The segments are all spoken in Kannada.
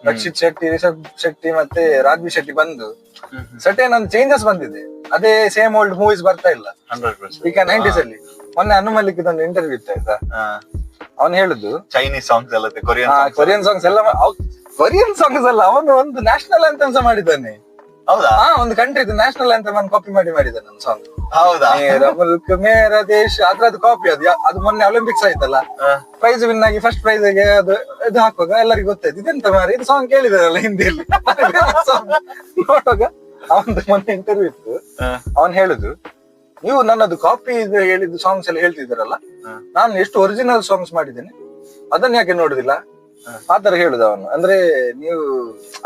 ರಕ್ಷಿತ್ ಶೆಟ್ಟಿ, ರಿಷಬ್ ಶೆಟ್ಟಿ ಮತ್ತೆ ರಾಜ್ವಿ ಶೆಟ್ಟಿ ಬಂದು ಸರ್ಟೇನ್ ಒಂದು ಚೇಂಜಸ್ ಬಂದಿದೆ. ಅದೇ ಸೇಮ್ ಓಲ್ಡ್ ಮೂವೀಸ್ ಬರ್ತಾ ಇಲ್ಲ. ಈಗ 90s ಅಲ್ಲಿ ಮೊನ್ನೆ ಅನು ಮಲ್ಲಿಕ್ ಒಂದು ಇಂಟರ್ವ್ಯೂ ಇತ್ತು ಆಯ್ತಾ, ಅವನು ಹೇಳುದು ಚೈನೀಸ್ ಸಾಂಗ್ಸ್ ಎಲ್ಲ ಕೊರಿಯನ್ ಸಾಂಗ್ಸ್ ಎಲ್ಲ ಕೊರಿಯನ್ ಸಾಂಗ್ಸ್ ಅಲ್ಲ, ಅವನು ಒಂದು ನ್ಯಾಷನಲ್ ಆಂಥಮ್ಸ್ ಮಾಡಿದ್ದಾನೆ. ಹೌದಾ? ಒಂದು ಕಂಟ್ರಿ ನ್ಯಾಷನಲ್ ಆಂಥಮ್ ಅನ್ನು ಕಾಪಿ ಮಾಡಿದ್ದಾನೆ ನನ್ನ ಸಾಂಗ್. ಹೌದಾ? ಮುಲ್ಕ್ ಮೇರ ದೇಶ ಅದ್ರದ್ದು ಕಾಪಿ. ಅದು ಮೊನ್ನೆ ಒಲಿಂಪಿಕ್ಸ್ ಆಯ್ತಲ್ಲ, ಪ್ರೈಸ್ ವಿನ್ ಆಗಿ ಫಸ್ಟ್ ಪ್ರೈಸ್ ಗೆ ಇದು ಹಾಕುವಾಗ ಎಲ್ಲರಿಗೂ ಗೊತ್ತಾಯ್ತು ಇದೆಂತ ಮಾರಿ ಇದು ಸಾಂಗ್ ಕೇಳಿದಾರಲ್ಲ ಹಿಂದಿಯಲ್ಲಿ ನೋಡುವಾಗ. ಅವನು ಮೊನ್ನೆ ಇಂಟರ್ವ್ಯೂ ಇತ್ತು, ಅವನ್ ಹೇಳುದು ನೀವು ನನ್ನದು ಕಾಪಿ ಹೇಳಿದ್ದು ಸಾಂಗ್ಸ್ ಎಲ್ಲ ಹೇಳ್ತಿದ್ದೀರಲ್ಲ, ನಾನು ಎಷ್ಟು ಒರಿಜಿನಲ್ ಸಾಂಗ್ಸ್ ಮಾಡಿದ್ದೇನೆ ಅದನ್ನ ಯಾಕೆ ನೋಡುದಿಲ್ಲ ಆತರ ಹೇಳುದು ಅವನು. ಅಂದ್ರೆ ನೀವು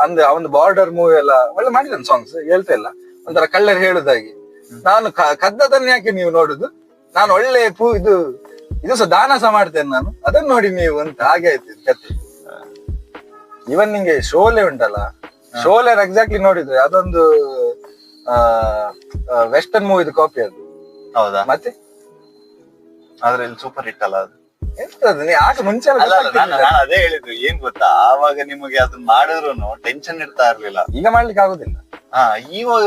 ಅಂದ್ರೆ ಅವನ್ ಬಾರ್ಡರ್ ಮೂವಿ ಎಲ್ಲ ಒಳ್ಳೆ ಮಾಡಿದ್ದಾನೆ ಸಾಂಗ್ಸ್, ಹೇಳ್ತಾ ಇಲ್ಲ ಒಂಥರ ಕಳ್ಳರ್ ಹೇಳುದಾಗಿ. ನಾನು ಕದ್ದದನ್ನ ಯಾಕೆ ನೀವು ನೋಡುದು, ನಾನು ಒಳ್ಳೆ ಇದು ಸಹ ದಾನ ಸಹ ಮಾಡ್ತೇನೆ ನಾನು, ಅದನ್ನ ನೋಡಿ ನೀವು ಅಂತ. ಹಾಗೆ ಆಯ್ತು ಕತೆ. ಇವನ್ ನಿಂಗೆ ಶೋಲೆ ಉಂಟಲ್ಲ, ಶೋಲೆ ಎಕ್ಸಾಕ್ಟ್ಲಿ ನೋಡಿದ್ರೆ ಅದೊಂದು ವೆಸ್ಟರ್ನ್ ಮೂವಿದು ಕಾಪಿ ಅದು. ಹೌದಾ? ಮತ್ತೆ ಅದ್ರಲ್ಲಿ ಸೂಪರ್ ಹಿಟ್ ಅಲ್ಲ ಅದು. ಎಂತದ್ದು ನೀ ಆಗ ಮುಂಚೆ ನಾನು ಅದೇ ಹೇಳಿದ್ದು, ಏನ್ ಗೊತ್ತಾ, ಆವಾಗ ನಿಮಗೆ ಅದನ್ನ ಮಾಡಿದ್ರು ಟೆನ್ಷನ್ ಇರ್ತಾ ಇರ್ಲಿಲ್ಲ. ಈಗ ಮಾಡ್ಲಿಕ್ಕೆ ಆಗುದಿಲ್ಲ. ಇವಾಗ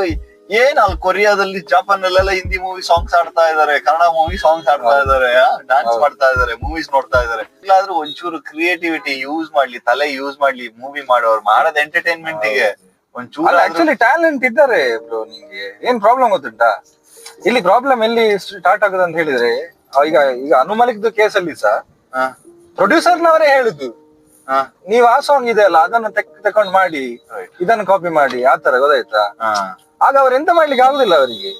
ಏನ್ ಅಲ್ಲಿ ಕೊರಿಯಾದಲ್ಲಿ, ಜಾಪಾನ್ ಅಲ್ಲೆಲ್ಲ ಹಿಂದಿ ಮೂವಿ ಸಾಂಗ್ಸ್ ಆಡ್ತಾ ಇದಾರೆ, ಕನ್ನಡ ಮೂವಿ ಸಾಂಗ್ಸ್ ಆಡ್ತಾ ಇದಾರೆ, ಡಾನ್ಸ್ ಮಾಡ್ತಾ ಇದಾರೆ, ಮೂವೀಸ್ ನೋಡ್ತಾ ಇದಾರೆ. ಇಲ್ಲಾದ್ರೂ ಒಂಚೂರು ಕ್ರಿಯೇಟಿವಿಟಿ ಯೂಸ್ ಮಾಡ್ಲಿ, ತಲೆ ಯೂಸ್ ಮಾಡ್ಲಿ, ಮೂವಿ ಮಾಡೋರು ಮಾಡೋದ್ ಎಂಟರ್ಟೈನ್ಮೆಂಟ್ ಗೆ ಒಂಚೂರು. ಆಕ್ಚುಲಿ ಟ್ಯಾಲೆಂಟ್ ಇದ್ದಾರೆ ಬ್ರೋ. ನಿಂಗೆ ಏನ್ ಪ್ರಾಬ್ಲಮ್ ಗೊತ್ತುಂಟಾ, ಇಲ್ಲಿ ಪ್ರಾಬ್ಲಮ್ ಎಲ್ಲಿ ಸ್ಟಾರ್ಟ್ ಆಗುದು ಅಂತ ಹೇಳಿದ್ರೆ, ಈಗ ಅನು ಮಲಿಕ್ದು ಕೇಸಲ್ಲಿ ಸಹ ಪ್ರೊಡ್ಯೂಸರ್ನವರೇ ಹೇಳುದು ನೀವ್ ಆ ಸಾಂಗ್ ಇದೆ ಅಲ್ಲ ಅದನ್ನ ತಕೊಂಡ್ ಮಾಡಿ ಇದನ್ನ ಕಾಪಿ ಮಾಡಿ ಆತರ, ಗೊತ್ತಾಯ್ತಾ? ಆಗ ಅವ್ರು ಎಂತ ಮಾಡ್ಲಿಕ್ಕೆ ಆಗುದಿಲ್ಲ ಅವರಿಗೆ.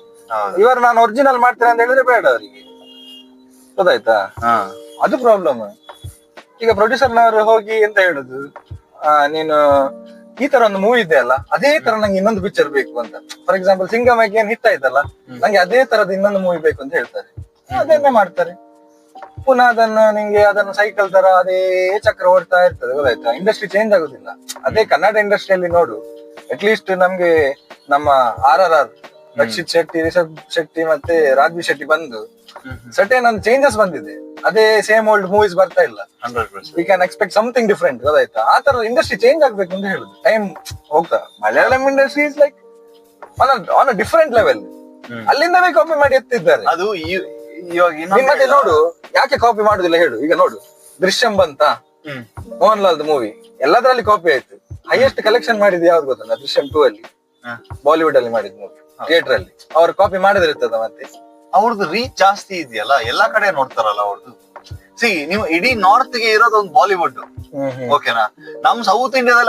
ಇವರು ನಾನು ಒರಿಜಿನಲ್ ಮಾಡ್ತೇನೆ ಅಂತ ಹೇಳಿದ್ರೆ ಬೇಡ ಅವರಿಗೆ, ಗೊತ್ತಾಯ್ತಾ? ಅದು ಪ್ರಾಬ್ಲಮ್. ಈಗ ಪ್ರೊಡ್ಯೂಸರ್ನವರು ಹೋಗಿ ಎಂತ ಹೇಳುದು, ನೀನು ಈ ತರ ಒಂದು ಮೂವಿ ಇದೆ ಅಲ್ಲ, ಅದೇ ತರ ನಂಗೆ ಇನ್ನೊಂದು ಪಿಕ್ಚರ್ ಬೇಕು ಅಂತ. ಫಾರ್ ಎಕ್ಸಾಂಪಲ್ ಸಿಂಗಮಕ್ಕೆ ಏನ್ ಹಿಟ್ ಆಯ್ತಲ್ಲ, ನಂಗೆ ಅದೇ ತರದ ಇನ್ನೊಂದು ಮೂವಿ ಬೇಕು ಅಂತ ಹೇಳ್ತಾರೆ, ಅದನ್ನೇ ಮಾಡ್ತಾರೆ. ಪುನಃ ಅದನ್ನು ಸೈಕಲ್ ತರ ಅದೇ ಚಕ್ರ ಓಡ್ತಾ ಇರ್ತದೆ, ಗೊತ್ತಾಯ್ತಾ? ಇಂಡಸ್ಟ್ರಿ ಚೇಂಜ್ ಆಗುದಿಲ್ಲ. ಅದೇ ಕನ್ನಡ ಇಂಡಸ್ಟ್ರಿಯಲ್ಲಿ ನೋಡು, ಅಟ್ಲೀಸ್ಟ್ ನಮ್ಗೆ ನಮ್ಮ RRR ರಕ್ಷಿತ್ ಶೆಟ್ಟಿ, ರಿಷಬ್ ಶೆಟ್ಟಿ ಮತ್ತೆ ರಾಜ್ವಿ ಶೆಟ್ಟಿ ಬಂದು ಸರ್ಟೇನ್ ಒಂದು ಚೇಂಜಸ್ ಬಂದಿದೆ. ಅದೇ ಸೇಮ್ ಓಲ್ಡ್ ಮೂವೀಸ್ ಬರ್ತಾ ಇಲ್ಲ. We can expect something different, ಗೊತ್ತಾಯ್ತಾ? ಆ ತರ ಇಂಡಸ್ಟ್ರಿ ಚೇಂಜ್ ಆಗ್ಬೇಕು ಅಂತ ಹೇಳುದು. ಟೈಮ್ ಹೋಗ್ತಾ Malayalam industry is like on a different level. ಅಲ್ಲಿಂದವೇ ಕಾಪಿ ಮಾಡಿ ಎತ್ತಿದ್ದಾರೆ. ಅದು ಇವಾಗ ಮತ್ತೆ ನೋಡು, ಯಾಕೆ ಕಾಪಿ ಮಾಡುದಿಲ್ಲ ಹೇಳು. ಈಗ ನೋಡು, ದೃಶ್ಯಂ ಬಂತ, ಮೋಹನ್ ಲಾಲ್ದು ಮೂವಿ ಎಲ್ಲದರಲ್ಲಿ ಕಾಪಿ ಆಯ್ತು. ಹೈಯೆಸ್ಟ್ ಕಲೆಕ್ಷನ್ ಮಾಡಿದ್ ಯಾವ್ದು ಗೊತ್ತಲ್ಲ, ದೃಶ್ಯಂ 2 ಅಲ್ಲಿ, ಬಾಲಿವುಡ್ ಅಲ್ಲಿ ಮಾಡಿದ್ ಮೂವಿ. ಥಿಯೇಟರ್ ಅಲ್ಲಿ ಅವ್ರು ಕಾಪಿ ಮಾಡದಿರ್ತದ. ಮತ್ತೆ ಅವ್ರದ್ದು ರೀಚ್ ಜಾಸ್ತಿ ಇದೆಯಲ್ಲ, ಎಲ್ಲಾ ಕಡೆ ನೋಡ್ತಾರಲ್ಲ ಅವ್ರದ್ದು. ಸಿ ನೀವು ಇಡೀ ನಾರ್ತ್ ಗೆ ಇರೋದು ಒಂದು ಬಾಲಿವುಡ್, ಓಕೆನಾ? ನಮ್ ಸೌತ್ ಇಂಡಿಯಾದಲ್ಲಿ